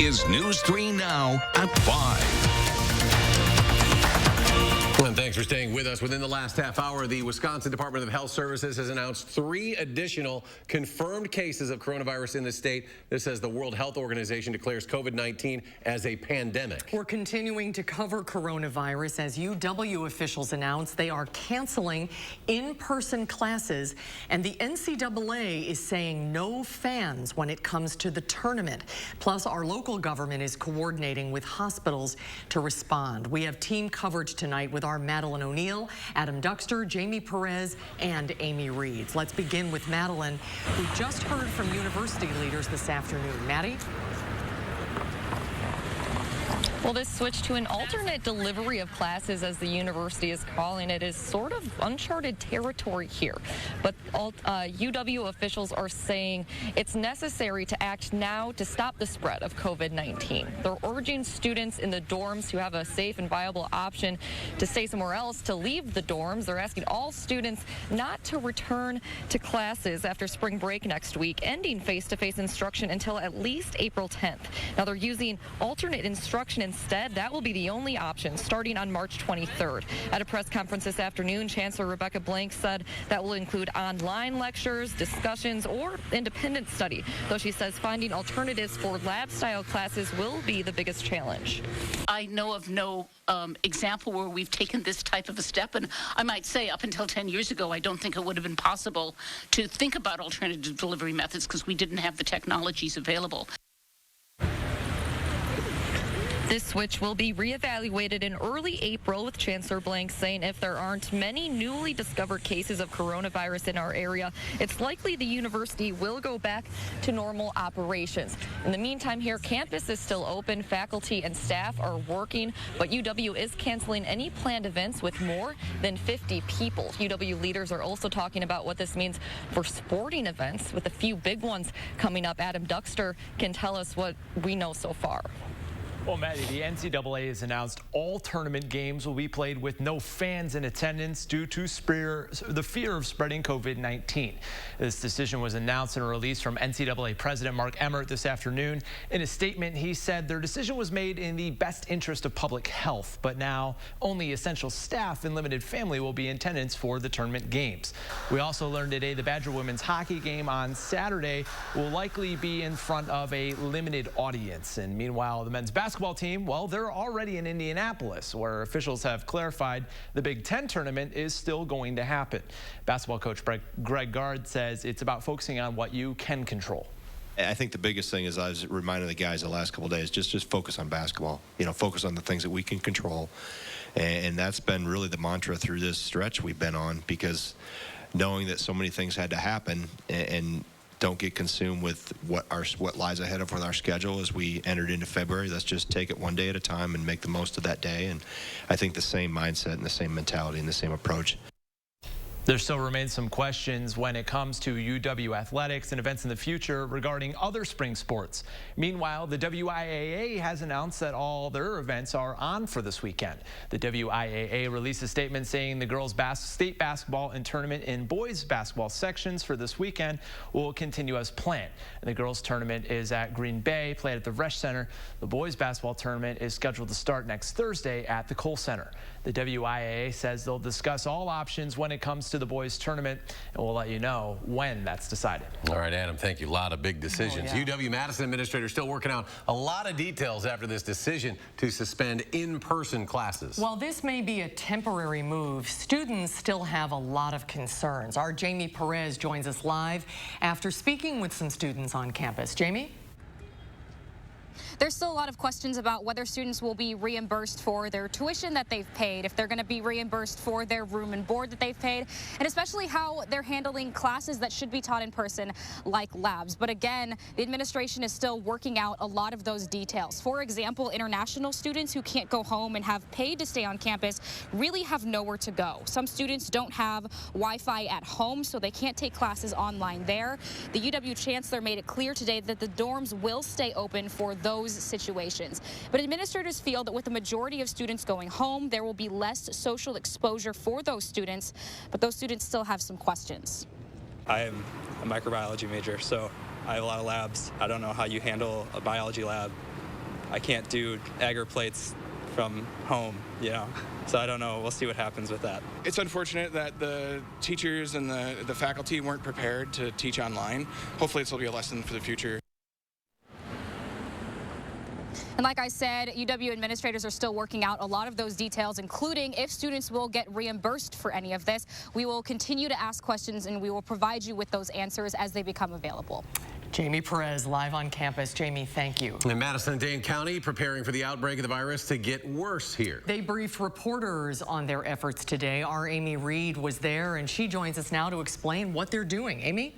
is News 3 Now at 5. And thanks for staying with us. Within the last half hour, the Wisconsin Department of Health Services has announced 3 additional confirmed cases of coronavirus in the state. This as the World Health Organization declares COVID-19 as a pandemic. We're continuing to cover coronavirus as UW officials announced they are canceling in-person classes, and the NCAA is saying no fans when it comes to the tournament. Plus, our local government is coordinating with hospitals to respond. We have team coverage tonight with our Madeline O'Neill, Adam Duxter, Jamie Perez, and Amy Reeds. Let's begin with Madeline, who just heard from university leaders this afternoon. Maddie? Well, this switch to an alternate delivery of classes, as the university is calling it, is sort of uncharted territory here. But UW officials are saying it's necessary to act now to stop the spread of COVID-19. They're urging students in the dorms who have a safe and viable option to stay somewhere else to leave the dorms. They're asking all students not to return to classes after spring break next week, ending face-to-face instruction until at least April 10th. Now, they're using alternate instruction instead. That will be the only option starting on March 23rd. At a press conference this afternoon, Chancellor Rebecca Blank said that will include online lectures, discussions, or independent study, though she says finding alternatives for lab-style classes will be the biggest challenge. I know of no example where we've taken this type of a step, and I might say up until 10 years ago, I don't think it would have been possible to think about alternative delivery methods because we didn't have the technologies available. This switch will be reevaluated in early April, with Chancellor Blank saying if there aren't many newly discovered cases of coronavirus in our area, it's likely the university will go back to normal operations. In the meantime, here, campus is still open. Faculty and staff are working, but UW is canceling any planned events with more than 50 people. UW leaders are also talking about what this means for sporting events, with a few big ones coming up. Adam Duxter can tell us what we know so far. Well, Maddie, the NCAA has announced all tournament games will be played with no fans in attendance due to the fear of spreading COVID-19. This decision was announced in a release from NCAA President Mark Emmert this afternoon. In a statement, he said their decision was made in the best interest of public health, but now only essential staff and limited family will be in attendance for the tournament games. We also learned today the Badger women's hockey game on Saturday will likely be in front of a limited audience. And meanwhile, the men's basketball team, well, they're already in Indianapolis, where officials have clarified the Big Ten tournament is still going to happen. Basketball coach Greg Gard says it's about focusing on what you can control. I think the biggest thing is I was reminding the guys the last couple of days, just focus on basketball. You know, focus on the things that we can control. And that's been really the mantra through this stretch we've been on, because knowing that so many things had to happen and don't get consumed with what lies ahead of our schedule as we entered into February. Let's just take it one day at a time and make the most of that day. And I think the same mindset and the same mentality and the same approach. There still remains some questions when it comes to UW athletics and events in the future regarding other spring sports. Meanwhile, the WIAA has announced that all their events are on for this weekend. The WIAA released a statement saying the girls' state basketball and tournament and boys' basketball sections for this weekend will continue as planned. And the girls' tournament is at Green Bay, played at the Resch Center. The boys' basketball tournament is scheduled to start next Thursday at the Kohl Center. The WIAA says they'll discuss all options when it comes to the boys' tournament, and we'll let you know when that's decided. All right, Adam, thank you. A lot of big decisions. Oh, yeah. UW-Madison administrators still working out a lot of details after this decision to suspend in-person classes. While this may be a temporary move, students still have a lot of concerns. Our Jamie Perez joins us live after speaking with some students on campus. Jamie? There's still a lot of questions about whether students will be reimbursed for their tuition that they've paid, if they're going to be reimbursed for their room and board that they've paid, and especially how they're handling classes that should be taught in person, like labs. But again, the administration is still working out a lot of those details. For example, international students who can't go home and have paid to stay on campus really have nowhere to go. Some students don't have Wi-Fi at home, so they can't take classes online there. The UW chancellor made it clear today that the dorms will stay open for those situations. But administrators feel that with the majority of students going home, there will be less social exposure for those students, but those students still have some questions. I am a microbiology major, so I have a lot of labs. I don't know how you handle a biology lab I can't do agar plates from home, you know. So I don't know. We'll see what happens with that. It's unfortunate that the teachers and the faculty weren't prepared to teach online. Hopefully this will be a lesson for the future. And like I said, UW administrators are still working out a lot of those details, including if students will get reimbursed for any of this. We will continue to ask questions, and we will provide you with those answers as they become available. Jamie Perez live on campus. Jamie, thank you. In Madison and Dane County preparing for the outbreak of the virus to get worse here. They briefed reporters on their efforts today. Our Amy Reed was there, and she joins us now to explain what they're doing. Amy?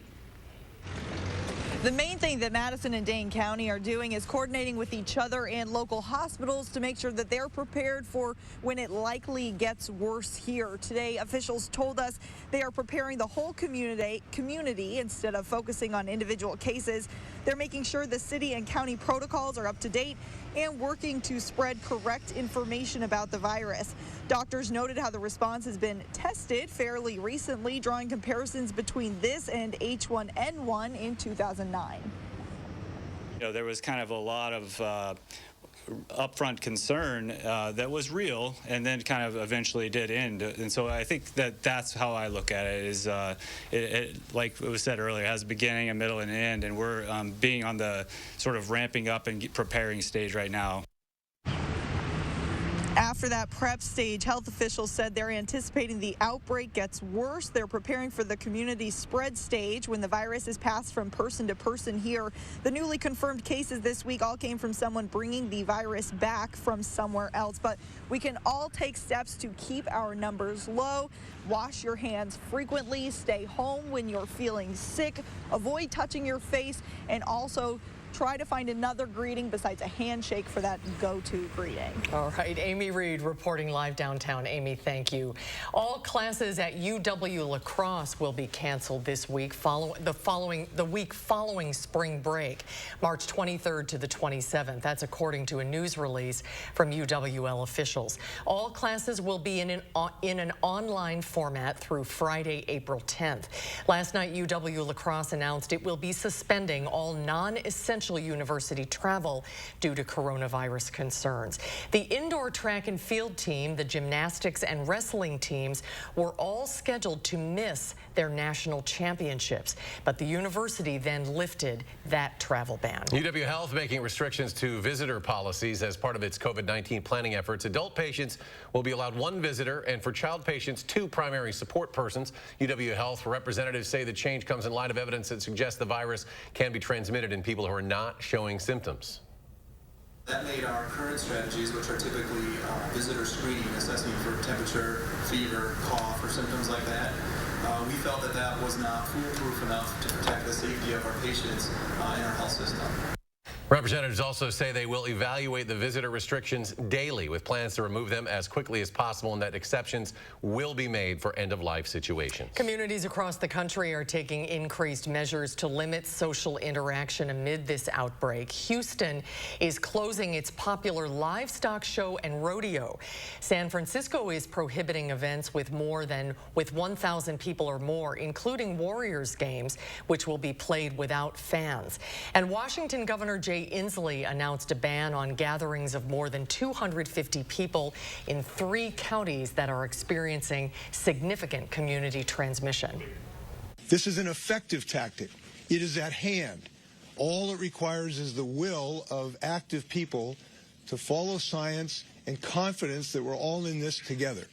The main thing that Madison and Dane County are doing is coordinating with each other and local hospitals to make sure that they're prepared for when it likely gets worse here. Today, officials told us they are preparing the whole community instead of focusing on individual cases. They're making sure the city and county protocols are up to date and working to spread correct information about the virus. Doctors noted how the response has been tested fairly recently, drawing comparisons between this and H1N1 in 2009. You know, there was kind of a lot of upfront concern that was real, and then kind of eventually did end. And so I think that that's how I look at it, is like it was said earlier, it has a beginning, a middle, and an end, and we're being on the sort of ramping up and preparing stage right now. After that prep stage, health officials said they're anticipating the outbreak gets worse. They're preparing for the community spread stage when the virus is passed from person to person here. The newly confirmed cases this week all came from someone bringing the virus back from somewhere else. But we can all take steps to keep our numbers low. Wash your hands frequently. Stay home when you're feeling sick. Avoid touching your face, and also try to find another greeting besides a handshake for that go-to greeting. All right, Amy Reed reporting live downtown. Amy, thank you. All classes at UW La Crosse will be canceled this week, the week following spring break, March 23rd to the 27th. That's according to a news release from UWL officials. All classes will be in an online format through Friday, April 10th. Last night, UW La Crosse announced it will be suspending all non-essential university travel due to coronavirus concerns. The indoor track and field team, the gymnastics and wrestling teams were all scheduled to miss their national championships, but the university then lifted that travel ban. UW Health making restrictions to visitor policies as part of its COVID-19 planning efforts. Adult patients will be allowed one visitor, and for child patients, 2 primary support persons. UW Health representatives say the change comes in light of evidence that suggests the virus can be transmitted in people who are not showing symptoms. That made our current strategies, which are typically visitor screening, assessing for temperature, fever, cough, or symptoms like that, we felt that that was not foolproof enough to protect the safety of our patients in our health system. Representatives also say they will evaluate the visitor restrictions daily with plans to remove them as quickly as possible, and that exceptions will be made for end-of-life situations. Communities across the country are taking increased measures to limit social interaction amid this outbreak. Houston is closing its popular livestock show and rodeo. San Francisco is prohibiting events with 1,000 people or more, including Warriors games, which will be played without fans. And Washington Governor Jay Inslee announced a ban on gatherings of more than 250 people in 3 counties that are experiencing significant community transmission. This is an effective tactic. It is at hand. All it requires is the will of active people to follow science and confidence that we're all in this together.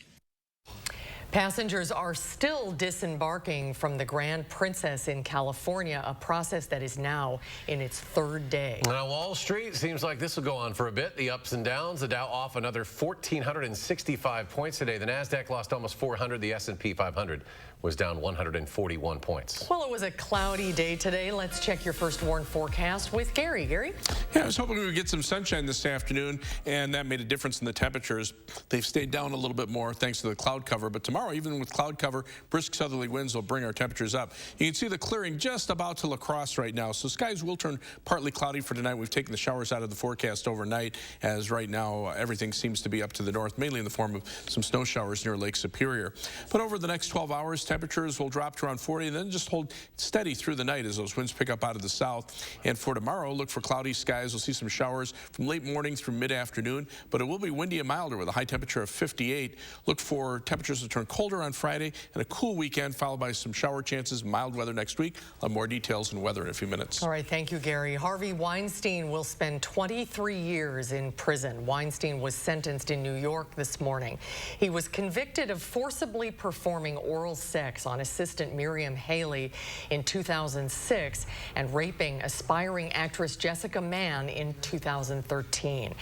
Passengers are still disembarking from the Grand Princess in California, a process that is now in its 3rd day. Now, Wall Street seems like this will go on for a bit. The ups and downs. The Dow off another 1,465 points today. The Nasdaq lost almost 400. The S&P 500 was down 141 points. Well, it was a cloudy day today. Let's check your first warn forecast with Gary. Gary? Yeah, I was hoping we would get some sunshine this afternoon, and that made a difference in the temperatures. They've stayed down a little bit more thanks to the cloud cover, but tomorrow, even with cloud cover, brisk southerly winds will bring our temperatures up. You can see the clearing just about to La Crosse right now, so skies will turn partly cloudy for tonight. We've taken the showers out of the forecast overnight, as right now everything seems to be up to the north, mainly in the form of some snow showers near Lake Superior. But over the next 12 hours, temperatures will drop to around 40 and then just hold steady through the night as those winds pick up out of the south. And for tomorrow, look for cloudy skies. We'll see some showers from late morning through mid-afternoon, but it will be windy and milder with a high temperature of 58. Look for temperatures to turn colder on Friday and a cool weekend followed by some shower chances, mild weather next week. I'll have more details on weather in a few minutes. All right, thank you, Gary. Harvey Weinstein will spend 23 years in prison. Weinstein was sentenced in New York this morning. He was convicted of forcibly performing oral sex on assistant Miriam Haley in 2006 and raping aspiring actress Jessica Mann in 2013.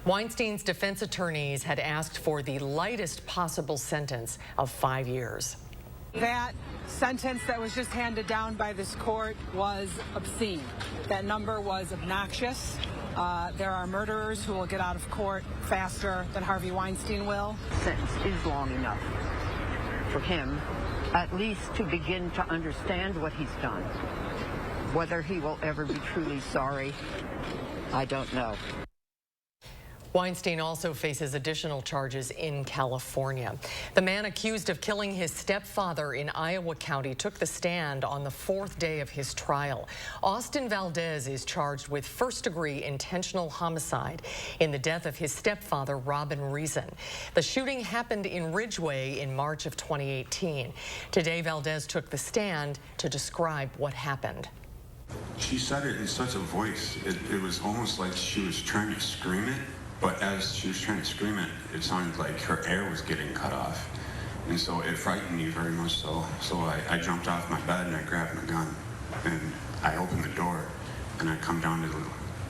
Weinstein's defense attorneys had asked for the lightest possible sentence of 5 years. That sentence that was just handed down by this court was obscene. That number was obnoxious. There are murderers who will get out of court faster than Harvey Weinstein will. The sentence is long enough for him at least to begin to understand what he's done. Whether he will ever be truly sorry, I don't know. Weinstein also faces additional charges in California. The man accused of killing his stepfather in Iowa County took the stand on the 4th day of his trial. Austin Valdez is charged with first-degree intentional homicide in the death of his stepfather, Robin Reason. The shooting happened in Ridgeway in March of 2018. Today, Valdez took the stand to describe what happened. She said it in such a voice, it was almost like she was trying to scream it. But as she was trying to scream it, it sounded like her air was getting cut off. And so it frightened me very much so. So I jumped off my bed and I grabbed my gun. And I opened the door and I come down to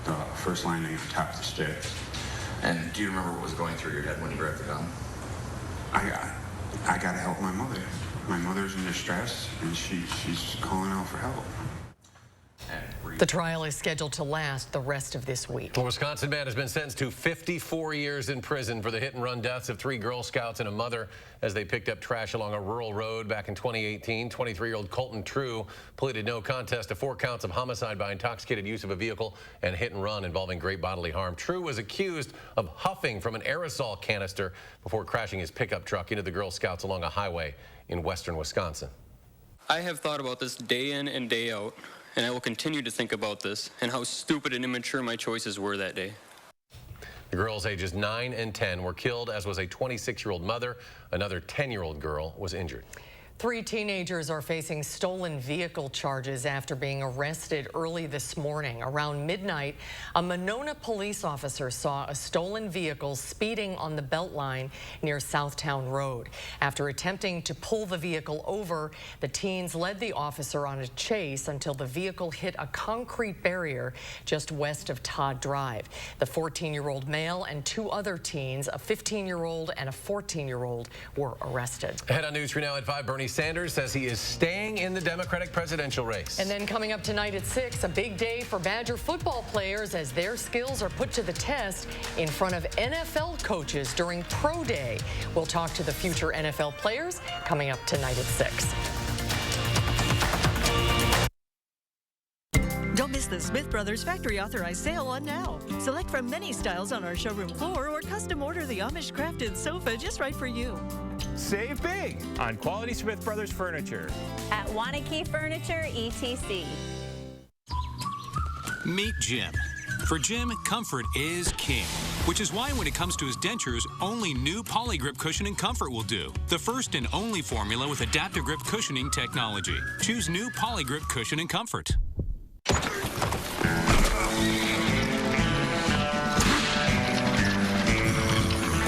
the first landing on top of the stairs. And do you remember what was going through your head when you grabbed the gun? I gotta help my mother. My mother's in distress and she's calling out for help. The trial is scheduled to last the rest of this week. A Wisconsin man has been sentenced to 54 years in prison for the hit-and-run deaths of 3 Girl Scouts and a mother as they picked up trash along a rural road back in 2018. 23-year-old Colton True pleaded no contest to 4 counts of homicide by intoxicated use of a vehicle and hit-and-run involving great bodily harm. True was accused of huffing from an aerosol canister before crashing his pickup truck into the Girl Scouts along a highway in western Wisconsin. I have thought about this day in and day out. And I will continue to think about this and how stupid and immature my choices were that day. The girls ages 9 and 10 were killed, as was a 26-year-old mother. Another 10-year-old girl was injured. 3 teenagers are facing stolen vehicle charges after being arrested early this morning. Around midnight, a Monona police officer saw a stolen vehicle speeding on the Beltline near Southtown Road. After attempting to pull the vehicle over, the teens led the officer on a chase until the vehicle hit a concrete barrier just west of Todd Drive. The 14-year-old male and 2 other teens, a 15-year-old and a 14-year-old, were arrested. Ahead on News 3 Now at 5, Bernie Sanders says he is staying in the Democratic presidential race. And then coming up tonight at 6, a big day for Badger football players as their skills are put to the test in front of NFL coaches during Pro Day. We'll talk to the future NFL players coming up tonight at 6. Don't miss the Smith Brothers Factory Authorized Sale on now. Select from many styles on our showroom floor or custom order the Amish crafted sofa just right for you. Save big on quality Smith Brothers furniture. At Wanakee Furniture, ETC. Meet Jim. For Jim, comfort is king, which is why when it comes to his dentures, only new Polygrip Cushion and Comfort will do. The first and only formula with adaptive grip cushioning technology. Choose new Polygrip Cushion and Comfort.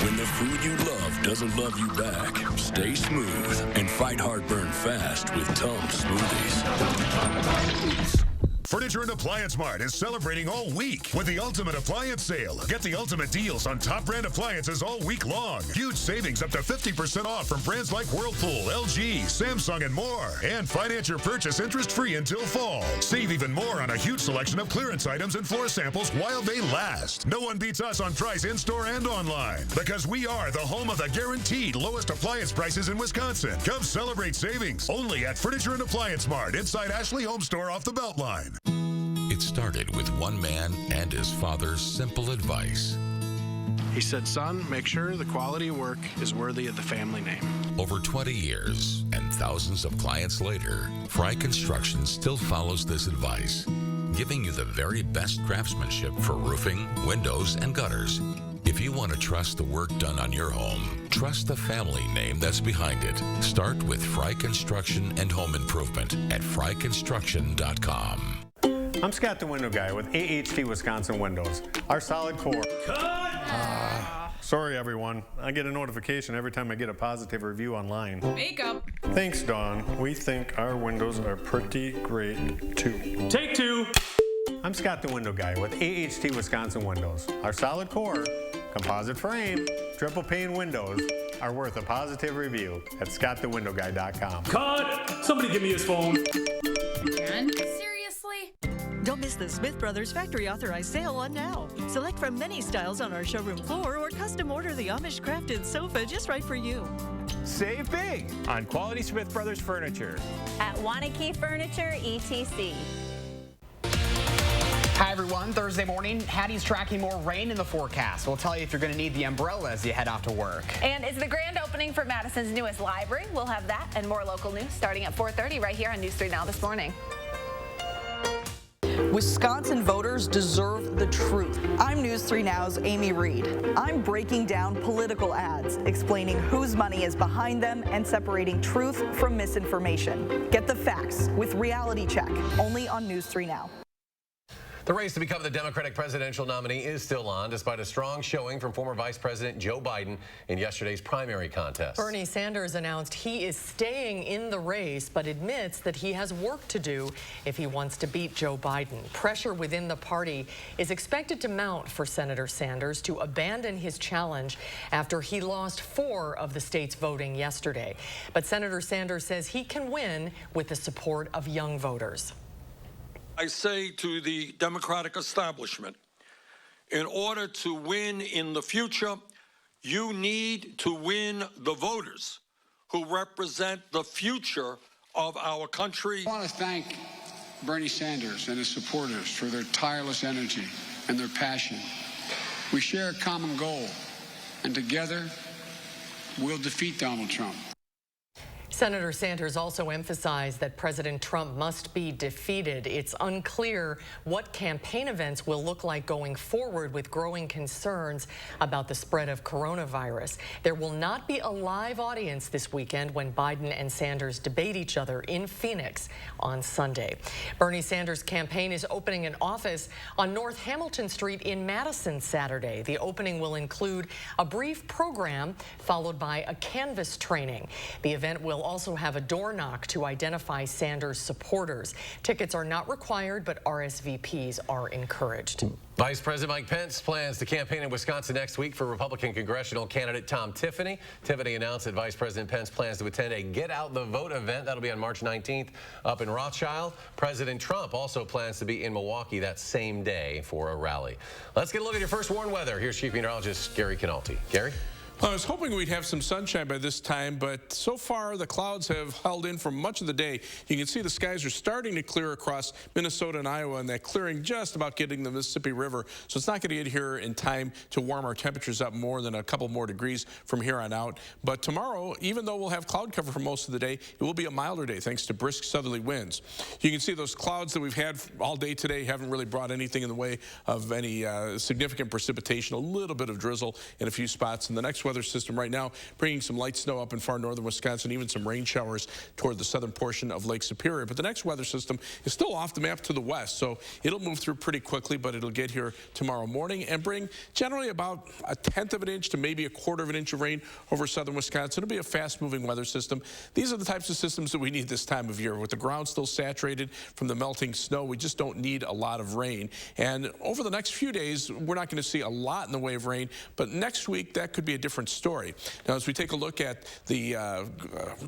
When the food you love doesn't love you back, stay smooth and fight heartburn fast with Tums smoothies. Furniture and Appliance Mart is celebrating all week with the Ultimate Appliance Sale. Get the ultimate deals on top brand appliances all week long. Huge savings up to 50% off from brands like Whirlpool, LG, Samsung, and more. And finance your purchase interest-free until fall. Save even more on a huge selection of clearance items and floor samples while they last. No one beats us on price in-store and online because we are the home of the guaranteed lowest appliance prices in Wisconsin. Come celebrate savings only at Furniture and Appliance Mart inside Ashley Home Store off the Beltline. It started with one man and his father's simple advice. He said, son, make sure the quality of work is worthy of the family name. Over 20 years and thousands of clients later, Fry Construction still follows this advice, giving you the very best craftsmanship for roofing, windows, and gutters. If you want to trust the work done on your home, trust the family name that's behind it. Start with Fry Construction and Home Improvement at fryconstruction.com. I'm Scott the Window Guy with AHT Wisconsin Windows. Our solid core. Sorry, everyone. I get a notification every time I get a positive review online. Makeup. Thanks, Dawn. We think our windows are pretty great, too. Take two. I'm Scott the Window Guy with AHT Wisconsin Windows. Our solid core, composite frame, triple pane windows are worth a positive review at scottthewindowguy.com. Cut! Somebody give me his phone. And seriously? Don't miss the Smith Brothers Factory Authorized Sale on now. Select from many styles on our showroom floor or custom order the Amish crafted sofa just right for you. Save big on quality Smith Brothers furniture. At Wanakee Furniture, ETC. Hi everyone, Thursday morning, Hattie's tracking more rain in the forecast. We'll tell you if you're going to need the umbrella as you head off to work. And it's the grand opening for Madison's newest library. We'll have that and more local news starting at 4:30 right here on News 3 Now this morning. Wisconsin voters deserve the truth. I'm News 3 Now's Amy Reed. I'm breaking down political ads, explaining whose money is behind them and separating truth from misinformation. Get the facts with Reality Check, only on News 3 Now. The race to become the Democratic presidential nominee is still on, despite a strong showing from former Vice President Joe Biden in yesterday's primary contest. Bernie Sanders announced he is staying in the race, but admits that he has work to do if he wants to beat Joe Biden. Pressure within the party is expected to mount for Senator Sanders to abandon his challenge after he lost 4 of the state's voting yesterday. But Senator Sanders says he can win with the support of young voters. I say to the Democratic establishment, in order to win in the future, you need to win the voters who represent the future of our country. I want to thank Bernie Sanders and his supporters for their tireless energy and their passion. We share a common goal, and together we'll defeat Donald Trump. Senator Sanders also emphasized that President Trump must be defeated. It's unclear what campaign events will look like going forward with growing concerns about the spread of coronavirus. There will not be a live audience this weekend when Biden and Sanders debate each other in Phoenix on Sunday. Bernie Sanders' campaign is opening an office on North Hamilton Street in Madison Saturday. The opening will include a brief program followed by a canvas training. The event will also have a door knock to identify Sanders supporters. Tickets are not required, but RSVPs are encouraged. Vice President Mike Pence plans to campaign in Wisconsin next week for Republican congressional candidate Tom Tiffany. Tiffany announced that Vice President Pence plans to attend a Get Out the Vote event. That'll be on March 19th up in Rothschild. President Trump also plans to be in Milwaukee that same day for a rally. Let's get a look at your first warned weather. Here's Chief Meteorologist Gary Canalti. Gary? I was hoping we'd have some sunshine by this time, but so far the clouds have held in for much of the day. You can see the skies are starting to clear across Minnesota and Iowa, and that clearing just about getting the Mississippi River. So it's not going to get here in time to warm our temperatures up more than a couple more degrees from here on out. But tomorrow, even though we'll have cloud cover for most of the day, it will be a milder day thanks to brisk southerly winds. You can see those clouds that we've had all day today haven't really brought anything in the way of any significant precipitation, a little bit of drizzle in a few spots. And the next weather system right now bringing some light snow up in far northern Wisconsin, even some rain showers toward the southern portion of Lake Superior. But the next weather system is still off the map to the west, so it'll move through pretty quickly, but it'll get here tomorrow morning and bring generally about 1/10 of an inch to maybe 1/4 of an inch of rain over southern Wisconsin. It'll be a fast-moving weather system. These are the types of systems that we need this time of year. With the ground still saturated from the melting snow, we just don't need a lot of rain. And over the next few days, we're not going to see a lot in the way of rain, but next week, that could be a different different story. Now, as we take a look at the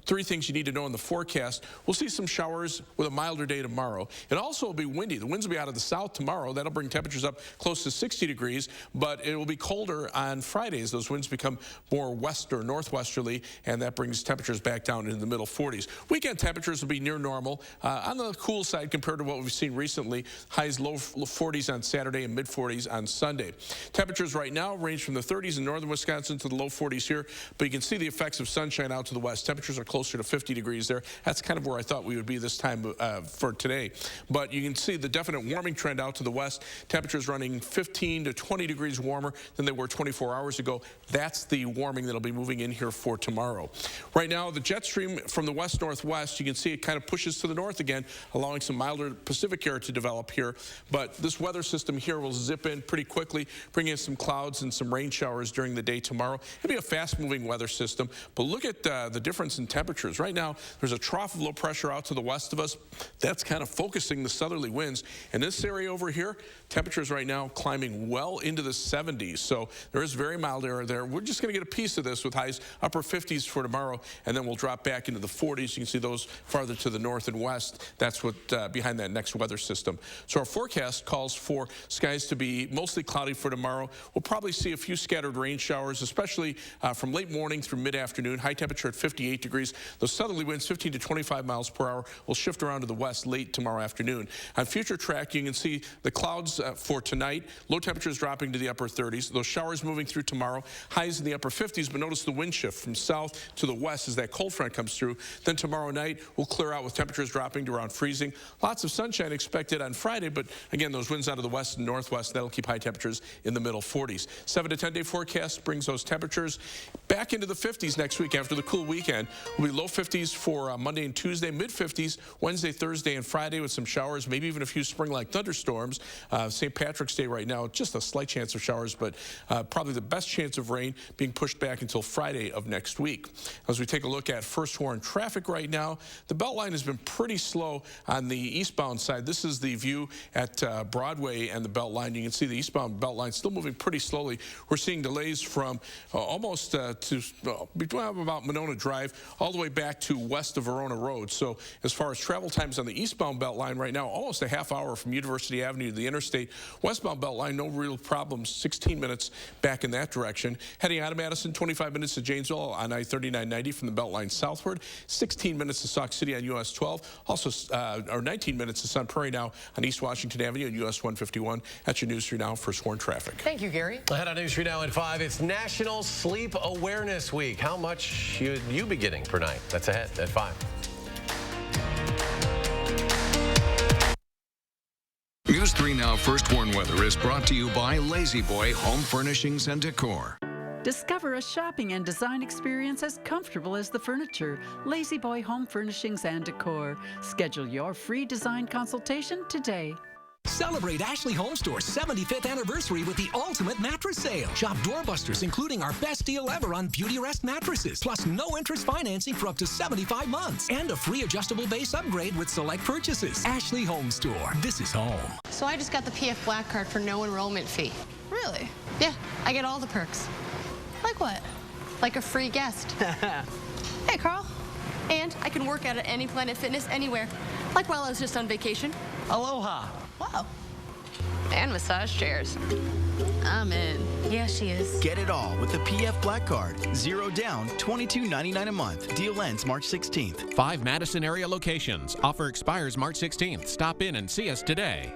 3 things you need to know in the forecast, we'll see some showers with a milder day tomorrow. It also will be windy. The winds will be out of the south tomorrow. That'll bring temperatures up close to 60 degrees, but it will be colder on Friday as those winds become more west or northwesterly, and that brings temperatures back down into the middle 40s. Weekend temperatures will be near normal. On the cool side compared to what we've seen recently, highs low 40s on Saturday and mid 40s on Sunday. Temperatures right now range from the 30s in northern Wisconsin to the low 40s here, but you can see the effects of sunshine out to the west. Temperatures are closer to 50 degrees there. That's kind of where I thought we would be this time for today. But you can see the definite warming trend out to the west. Temperatures running 15 to 20 degrees warmer than they were 24 hours ago. That's the warming that'll be moving in here for tomorrow. Right now, the jet stream from the west-northwest, you can see it kind of pushes to the north again, allowing some milder Pacific air to develop here. But this weather system here will zip in pretty quickly, bring in some clouds and some rain showers during the day tomorrow. It'll be a fast-moving weather system. But look at the difference in temperatures. Right now, there's a trough of low pressure out to the west of us. That's kind of focusing the southerly winds. And this area over here, temperatures right now climbing well into the 70s. So there is very mild air there. We're just going to get a piece of this with highs upper 50s for tomorrow, and then we'll drop back into the 40s. You can see those farther to the north and west. That's what behind that next weather system. So our forecast calls for skies to be mostly cloudy for tomorrow. We'll probably see a few scattered rain showers, especially from late morning through mid-afternoon. High temperature at 58 degrees. Those southerly winds, 15 to 25 miles per hour, will shift around to the west late tomorrow afternoon. On future track, you can see the clouds for tonight. Low temperatures dropping to the upper 30s. Those showers moving through tomorrow. Highs in the upper 50s, but notice the wind shift from south to the west as that cold front comes through. Then tomorrow night, we'll clear out with temperatures dropping to around freezing. Lots of sunshine expected on Friday, but again, those winds out of the west and northwest, that'll keep high temperatures in the middle 40s. 7 to 10 day forecast brings those temperatures back into the 50s next week after the cool weekend. We'll be low 50s for Monday and Tuesday, mid 50s Wednesday, Thursday, and Friday with some showers, maybe even a few spring-like thunderstorms. St. Patrick's Day right now, just a slight chance of showers, but probably the best chance of rain being pushed back until Friday of next week. As we take a look at first warn traffic right now, the Beltline has been pretty slow on the eastbound side. This is the view at Broadway and the Beltline. You can see the eastbound Beltline still moving pretty slowly. We're seeing delays from almost to about Monona Drive all the way back to west of Verona Road. So as far as travel times on the eastbound Beltline right now, almost a half hour from University Avenue to the interstate. Westbound Beltline, no real problems, 16 minutes back in that direction. Heading out of Madison, 25 minutes to Janesville on I-3990 from the Beltline southward, 16 minutes to Sauk City on US 12, also or 19 minutes to Sun Prairie now on East Washington Avenue and US 151. That's your News 3 Now First Warn traffic. Thank you, Gary. Ahead on News 3 Now at 5, it's National Sleep Awareness Week. How much should you be getting per night? That's ahead at 5. News 3 Now First Warn Weather is brought to you by Lazy Boy Home Furnishings and Decor. Discover a shopping and design experience as comfortable as the furniture. Lazy Boy Home Furnishings and Decor. Schedule your free design consultation today. Celebrate Ashley Home Store's 75th anniversary with the ultimate mattress sale. Shop doorbusters, including our best deal ever on Beauty Rest mattresses, plus no interest financing for up to 75 months, and a free adjustable base upgrade with select purchases. Ashley Home Store. This is home. So I just got the PF Black Card for no enrollment fee. Really? Yeah, I get all the perks. Like what? Like a free guest. Hey, Carl. And I can work out at any Planet Fitness anywhere, like while I was just on vacation. Aloha. Wow. And massage chairs. I'm in. Yeah, she is. Get it all with the PF Black Card. 0 down, $22.99 a month. Deal ends March 16th. 5 Madison area locations. Offer expires March 16th. Stop in and see us today.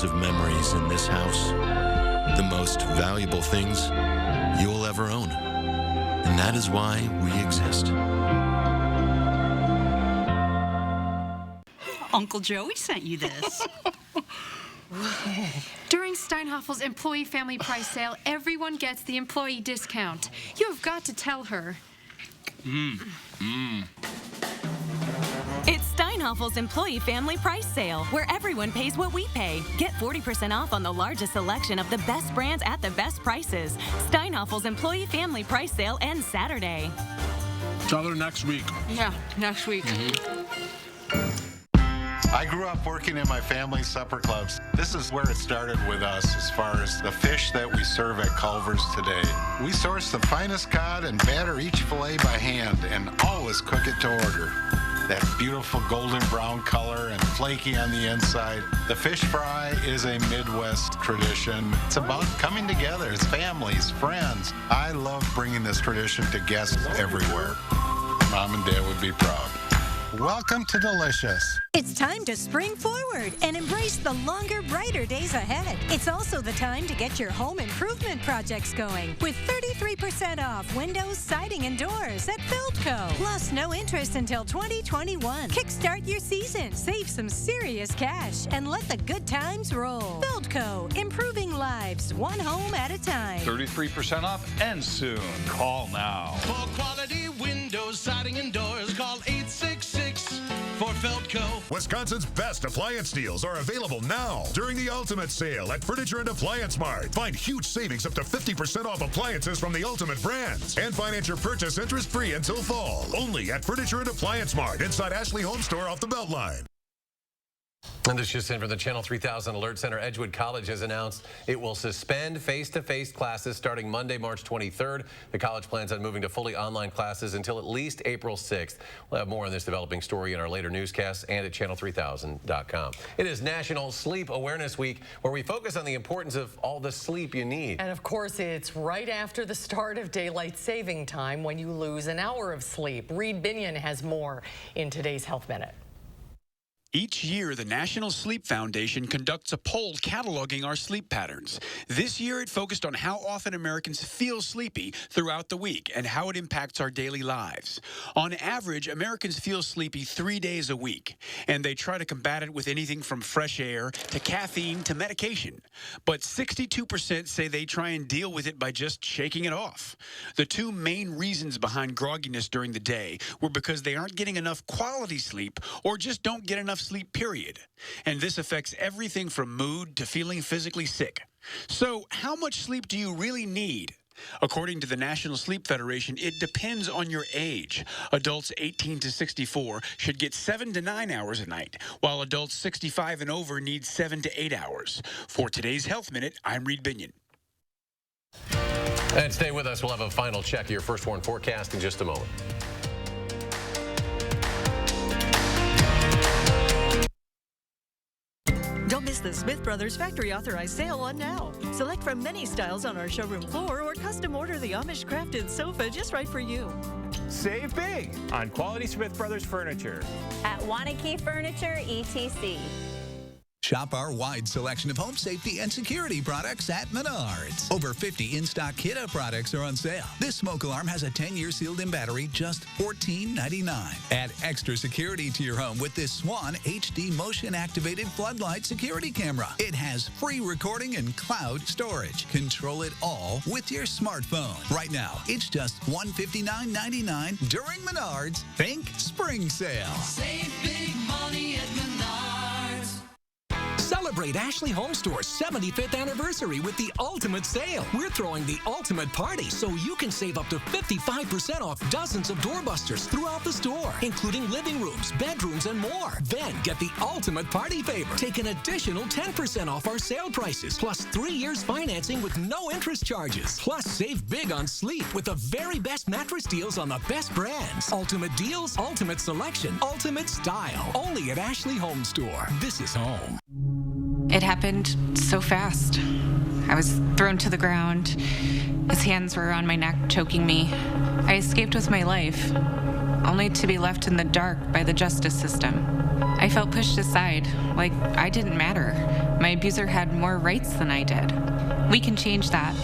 Of memories in this house, the most valuable things you'll ever own. And that is why we exist. Uncle Joey sent you this. During Steinhoffel's employee family price sale, everyone gets the employee discount. You have got to tell her. It's Steinhoffel Steinhafels Employee Family Price Sale, where everyone pays what we pay. Get 40% off on the largest selection of the best brands at the best prices. Steinhafels Employee Family Price Sale ends Saturday. Tell her next week. Yeah, next week. I grew up working in my family's supper clubs. This is where it started with us as far as the fish that we serve at Culver's today. We source the finest cod and batter each fillet by hand and always cook it to order. That beautiful golden brown color and flaky on the inside. The fish fry is a Midwest tradition. It's about coming together. It's families, friends. I love bringing this tradition to guests everywhere. Mom and Dad would be proud. Welcome to Delicious. It's time to spring forward and embrace the longer, brighter days ahead. It's also the time to get your home improvement projects going with 33% off windows, siding, and doors at Feldco. Plus, no interest until 2021. Kickstart your season, save some serious cash, and let the good times roll. Feldco, improving lives, one home at a time. 33% off ends soon. Call now. For quality windows, siding, and doors, call 866 for Feldco. Wisconsin's best appliance deals are available now during the Ultimate Sale at Furniture and Appliance Mart. Find huge savings up to 50% off appliances from the Ultimate brands and finance your purchase interest-free until fall. Only at Furniture and Appliance Mart inside Ashley Home Store off the Beltline. And this just in from the Channel 3000 Alert Center. Edgewood College has announced it will suspend face-to-face classes starting Monday, March 23rd. The college plans on moving to fully online classes until at least April 6th. We'll have more on this developing story in our later newscasts and at channel3000.com. It is National Sleep Awareness Week, where we focus on the importance of all the sleep you need. And of course, it's right after the start of daylight saving time when you lose an hour of sleep. Reed Binion has more in today's Health Minute. Each year, the National Sleep Foundation conducts a poll cataloging our sleep patterns. This year, it focused on how often Americans feel sleepy throughout the week and how it impacts our daily lives. On average, Americans feel sleepy 3 days a week, and they try to combat it with anything from fresh air to caffeine to medication. But 62% say they try and deal with it by just shaking it off. The two main reasons behind grogginess during the day were because they aren't getting enough quality sleep or just don't get enough sleep, period. And this affects everything from mood to feeling physically sick. So, how much sleep do you really need? According to the National Sleep Federation, it depends on your age. Adults 18 to 64 should get 7 to 9 hours a night, while adults 65 and over need 7 to 8 hours. For today's Health Minute, I'm Reed Binion. And stay with us. We'll have a final check of your first warn forecast in just a moment. Don't miss the Smith Brothers Factory Authorized Sale on now. Select from many styles on our showroom floor or custom order the Amish crafted sofa just right for you. Save big on quality Smith Brothers furniture. At Wanakee Furniture, ETC. Shop our wide selection of home safety and security products at Menards. Over 50 in-stock Kidde products are on sale. This smoke alarm has a 10-year sealed-in battery, just $14.99. Add extra security to your home with this Swan HD motion-activated floodlight security camera. It has free recording and cloud storage. Control it all with your smartphone. Right now, it's just $159.99 during Menards Think Spring Sale. Save big money at Menards. Celebrate Ashley Home Store's 75th anniversary with the Ultimate Sale. We're throwing the ultimate party so you can save up to 55% off dozens of doorbusters throughout the store, including living rooms, bedrooms, and more. Then get the ultimate party favor. Take an additional 10% off our sale prices, plus 3 years financing with no interest charges. Plus, save big on sleep with the very best mattress deals on the best brands. Ultimate deals, ultimate selection, ultimate style. Only at Ashley Home Store. This is home. It happened so fast. I was thrown to the ground. His hands were around my neck, choking me. I escaped with my life, only to be left in the dark by the justice system. I felt pushed aside, like I didn't matter. My abuser had more rights than I did. We can change that.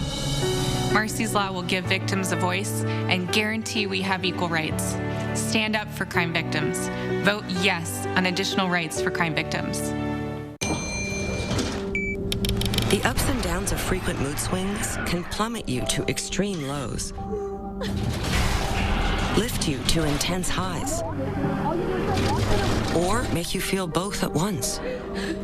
Marcy's Law will give victims a voice and guarantee we have equal rights. Stand up for crime victims. Vote yes on additional rights for crime victims. The ups and downs of frequent mood swings can plummet you to extreme lows. lift you to intense highs, or make you feel both at once.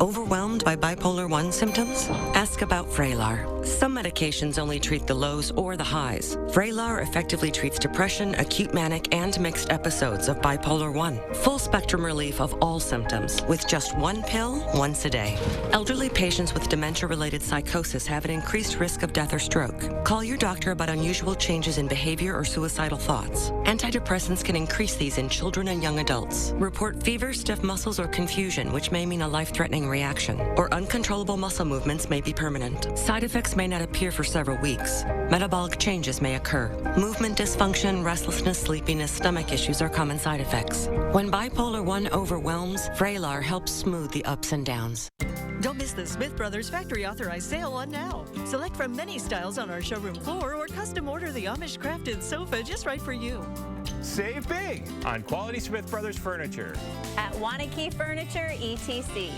Overwhelmed by bipolar 1 symptoms? Ask about Vraylar. Some medications only treat the lows or the highs. Vraylar effectively treats depression, acute manic, and mixed episodes of bipolar 1. Full spectrum relief of all symptoms with just one pill once a day. Elderly patients with dementia-related psychosis have an increased risk of death or stroke. Call your doctor about unusual changes in behavior or suicidal thoughts. Antidepressants can increase these in children and young adults. Report fever, stiff muscles, or confusion, which may mean a life-threatening reaction, or uncontrollable muscle movements may be permanent. Side effects may not appear for several weeks. Metabolic changes may occur. Movement dysfunction, restlessness, sleepiness, stomach issues are common side effects. When bipolar 1 overwhelms, Vraylar helps smooth the ups and downs. Don't miss the Smith Brothers factory authorized sale on now. Select from many styles on our showroom floor or custom order the Amish crafted sofa just right for you. Save big on quality Smith Brothers furniture. At Wanakee Furniture, etc.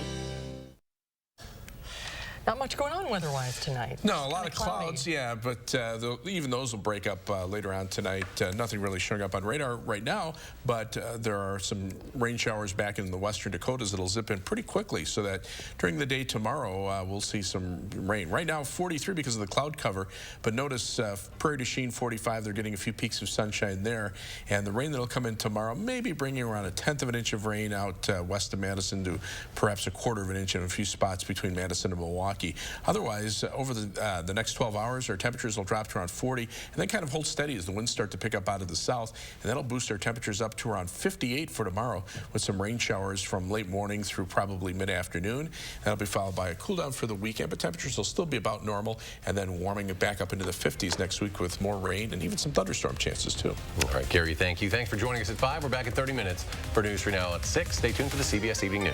Not much going on weather-wise tonight. No, a lot of clouds, yeah, but even those will break up later on tonight. Nothing really showing up on radar right now, but there are some rain showers back in the western Dakotas that'll zip in pretty quickly, so that during the day tomorrow we'll see some rain. Right now 43 because of the cloud cover, but notice Prairie du Chien 45, they're getting a few peaks of sunshine there, and the rain that'll come in tomorrow may be bringing around 1/10 of an inch of rain out west of Madison to perhaps 1/4 of an inch in a few spots between Madison and Milwaukee. Otherwise, over the next 12 hours, our temperatures will drop to around 40 and then kind of hold steady as the winds start to pick up out of the south, and that'll boost our temperatures up to around 58 for tomorrow with some rain showers from late morning through probably mid-afternoon. That'll be followed by a cool down for the weekend, but temperatures will still be about normal, and then warming it back up into the 50s next week with more rain and even some thunderstorm chances too. All right, Gary, thank you. Thanks for joining us at 5. We're back in 30 minutes for News 3 Now at 6. Stay tuned for the CBS Evening News.